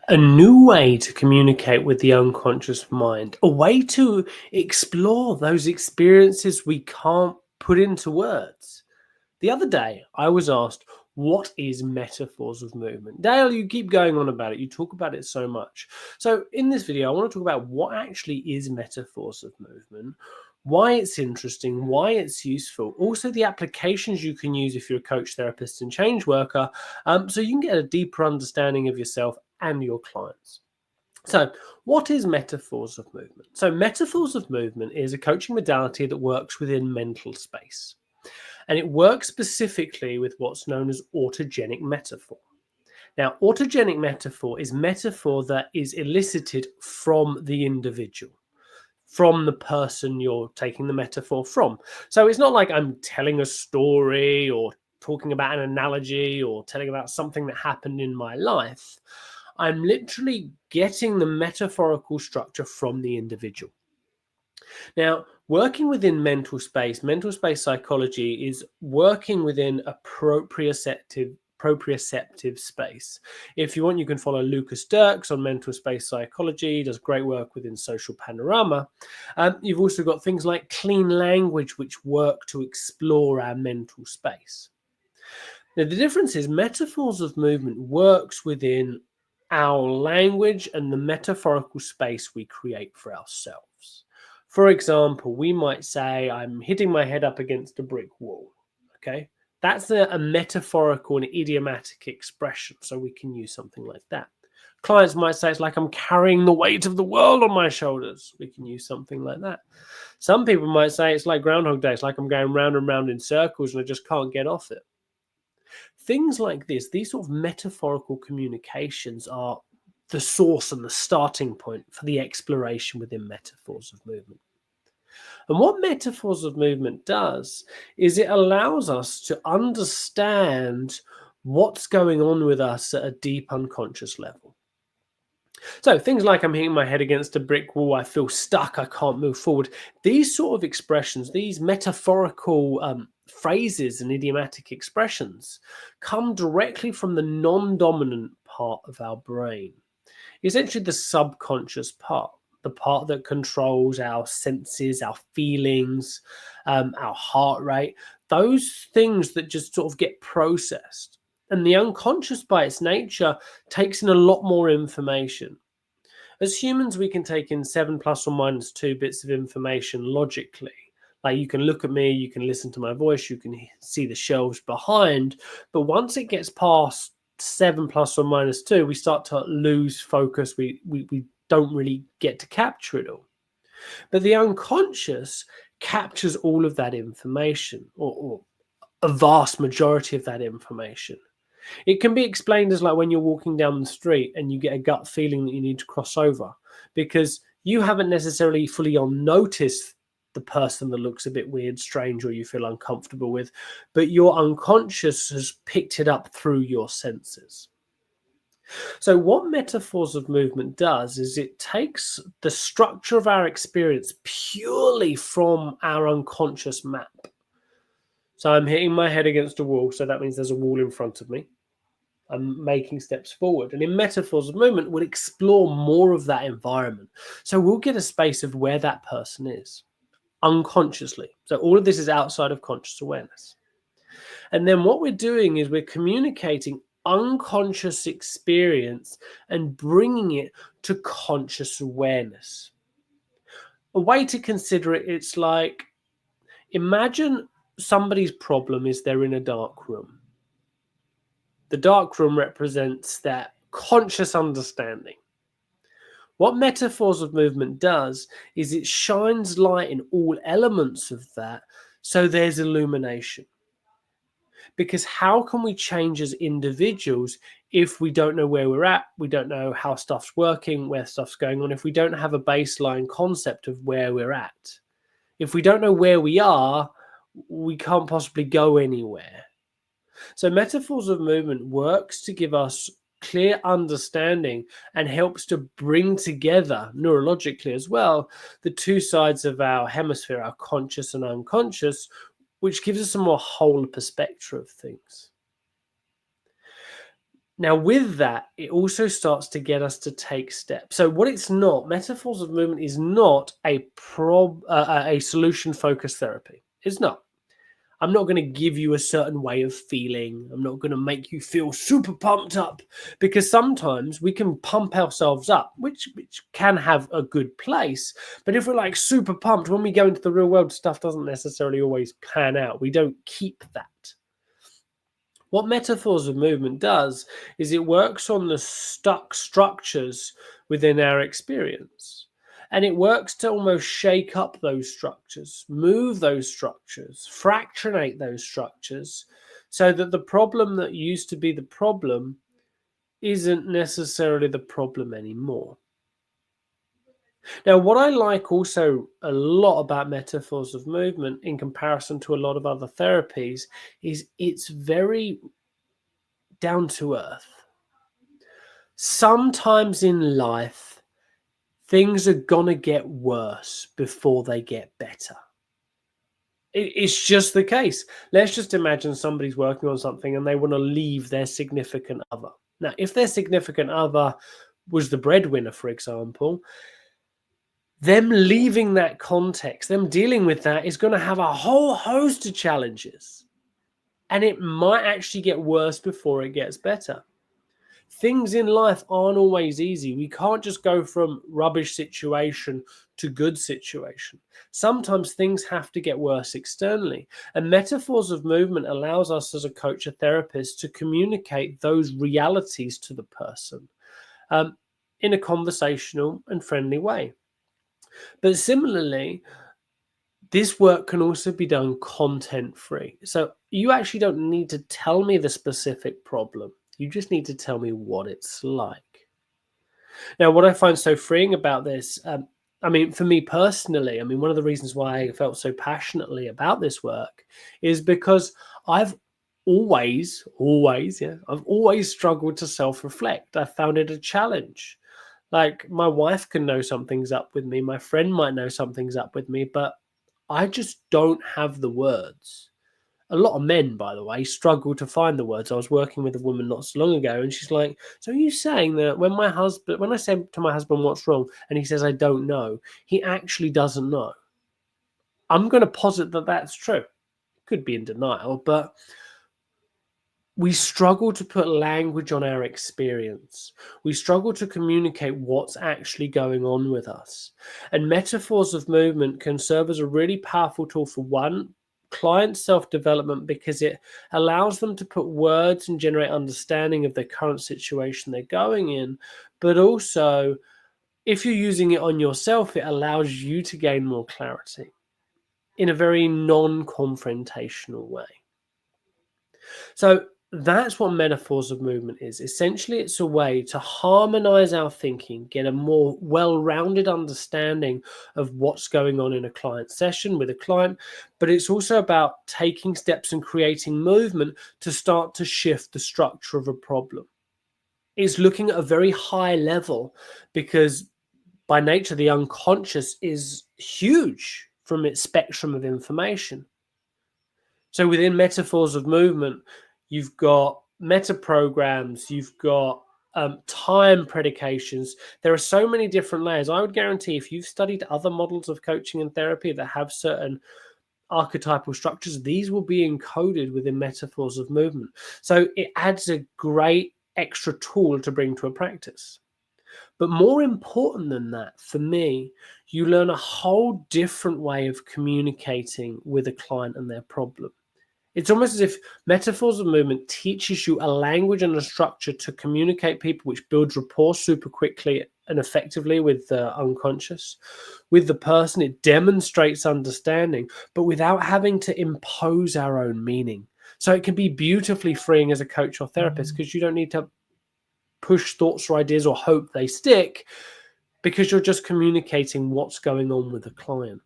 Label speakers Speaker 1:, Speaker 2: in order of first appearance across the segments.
Speaker 1: A new way to communicate with the unconscious mind, a way to explore those experiences we can't put into words. The other day, I was asked, what is metaphors of movement? Dale, you keep going on about it. You talk about it so much. So, in this video, I want to talk about what actually is metaphors of movement, why it's interesting, why it's useful, also the applications you can use if you're a coach, therapist, and change worker, so you can get a deeper understanding of yourself and your clients. So, what is metaphors of movement? So, metaphors of movement is a coaching modality that works within mental space. And it works specifically with what's known as autogenic metaphor. Now, autogenic metaphor is metaphor that is elicited from the individual, from the person you're taking the metaphor from. So it's not like I'm telling a story or talking about an analogy or telling about something that happened in my life. I'm literally getting the metaphorical structure from the individual. Now, working within mental space psychology is working within a proprioceptive space. If you want, you can follow Lucas Dirks on mental space psychology. He does great work within Social Panorama. You've also got things like clean language, which work to explore our mental space. Now, the difference is metaphors of movement works within our language and the metaphorical space we create for ourselves. For example, we might say, I'm hitting my head up against a brick wall. Okay. That's a metaphorical and idiomatic expression. So we can use something like that. Clients might say, it's like I'm carrying the weight of the world on my shoulders. We can use something like that. Some people might say it's like Groundhog Day. It's like I'm going round and round in circles and I just can't get off it. Things like this, these sort of metaphorical communications are the source and the starting point for the exploration within metaphors of movement. And what metaphors of movement does is it allows us to understand what's going on with us at a deep unconscious level. So things like I'm hitting my head against a brick wall, I feel stuck, I can't move forward. These sort of expressions, these metaphorical phrases and idiomatic expressions come directly from the non-dominant part of our brain, essentially the subconscious part, the part that controls our senses, our feelings, our heart rate, those things that just sort of get processed. And the unconscious by its nature takes in a lot more information. As humans, we can take in 7 plus or minus 2 bits of information logically. Like you can look at me, you can listen to my voice, you can see the shelves behind. But once it gets past 7 plus or minus 2, we start to lose focus. We don't really get to capture it all. But the unconscious captures all of that information, or a vast majority of that information. It can be explained as like when you're walking down the street and you get a gut feeling that you need to cross over because you haven't necessarily fully noticed the person that looks a bit weird, strange, or you feel uncomfortable with, but your unconscious has picked it up through your senses. So what metaphors of movement does is it takes the structure of our experience purely from our unconscious map. So I'm hitting my head against a wall, so that means there's a wall in front of me. I'm making steps forward. And in metaphors of movement, we'll explore more of that environment. So we'll get a space of where that person is unconsciously. So all of this is outside of conscious awareness. And then what we're doing is we're communicating unconscious experience and bringing it to conscious awareness. A way to consider it, it's like, imagine somebody's problem is they're in a dark room. The dark room represents that conscious understanding. What metaphors of movement does is it shines light in all elements of that, so there's illumination. Because how can we change as individuals if we don't know where we're at, we don't know how stuff's working, where stuff's going on, if we don't have a baseline concept of where we're at? If we don't know where we are, we can't possibly go anywhere. So metaphors of movement works to give us clear understanding and helps to bring together neurologically as well the two sides of our hemisphere, our conscious and unconscious, which gives us a more whole perspective of things. Now, with that, it also starts to get us to take steps. So, what it's not, metaphors of movement is not a solution-focused therapy. It's not. I'm not going to give you a certain way of feeling. I'm not going to make you feel super pumped up, because sometimes we can pump ourselves up, which can have a good place. But if we're like super pumped, when we go into the real world, stuff doesn't necessarily always pan out. We don't keep that. What metaphors of movement does is it works on the stuck structures within our experience. And it works to almost shake up those structures, move those structures, fractionate those structures, so that the problem that used to be the problem isn't necessarily the problem anymore. Now, what I like also a lot about metaphors of movement in comparison to a lot of other therapies is it's very down to earth. Sometimes in life, things are going to get worse before they get better. It's just the case. Let's just imagine somebody's working on something and they want to leave their significant other. Now, if their significant other was the breadwinner, for example, them leaving that context, them dealing with that is going to have a whole host of challenges. And it might actually get worse before it gets better. Things in life aren't always easy. We can't just go from rubbish situation to good situation. Sometimes things have to get worse externally. And metaphors of movement allows us as a coach or therapist to communicate those realities to the person in a conversational and friendly way. But similarly, this work can also be done content free. So you actually don't need to tell me the specific problem. You just need to tell me what it's like. Now, what I find so freeing about this, for me personally, one of the reasons why I felt so passionately about this work is because I've always struggled to self-reflect. I found it a challenge. Like, my wife can know something's up with me, my friend might know something's up with me, but I just don't have the words. A lot of men, by the way, struggle to find the words. I was working with a woman not so long ago, and she's like, "So are you saying that when I say to my husband what's wrong, and he says I don't know, he actually doesn't know?" I'm going to posit that that's true. Could be in denial, but we struggle to put language on our experience. We struggle to communicate what's actually going on with us. And metaphors of movement can serve as a really powerful tool for one, client self-development, because it allows them to put words and generate understanding of their current situation they're going in. But also, if you're using it on yourself, it allows you to gain more clarity in a very non-confrontational way. So that's what metaphors of movement is. Essentially, it's a way to harmonize our thinking, get a more well-rounded understanding of what's going on in a client session with a client, but it's also about taking steps and creating movement to start to shift the structure of a problem. It's looking at a very high level because by nature, the unconscious is huge from its spectrum of information. So within metaphors of movement, you've got meta programs, you've got time predications. There are so many different layers. I would guarantee if you've studied other models of coaching and therapy that have certain archetypal structures, these will be encoded within metaphors of movement. So it adds a great extra tool to bring to a practice. But more important than that, for me, you learn a whole different way of communicating with a client and their problem. It's almost as if metaphors of movement teaches you a language and a structure to communicate people, which builds rapport super quickly and effectively with the unconscious. With the person, it demonstrates understanding, but without having to impose our own meaning. So it can be beautifully freeing as a coach or therapist because you don't need to push thoughts or ideas or hope they stick, because you're just communicating what's going on with the client.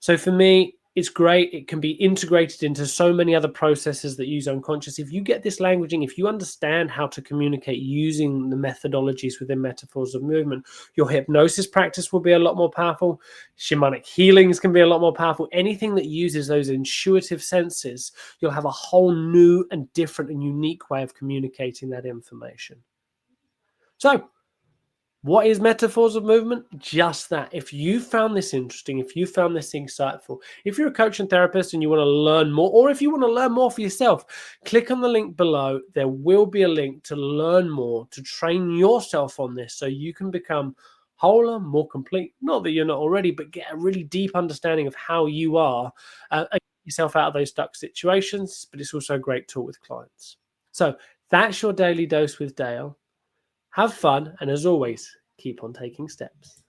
Speaker 1: So for me, It's great. It can be integrated into so many other processes that use unconscious. If you get this languaging, if you understand how to communicate using the methodologies within metaphors of movement, your hypnosis practice will be a lot more powerful. Shamanic healings can be a lot more powerful. Anything that uses those intuitive senses, you'll have a whole new and different and unique way of communicating that information. So, what is metaphors of movement? Just that. If you found this interesting, if you found this insightful, if you're a coach and therapist and you want to learn more, or if you want to learn more for yourself, click on the link below. There will be a link to learn more, to train yourself on this so you can become wholer, more complete. Not that you're not already, but get a really deep understanding of how you are and get yourself out of those stuck situations. But it's also a great tool with clients. So that's your daily dose with Dale. Have fun, and as always, keep on taking steps.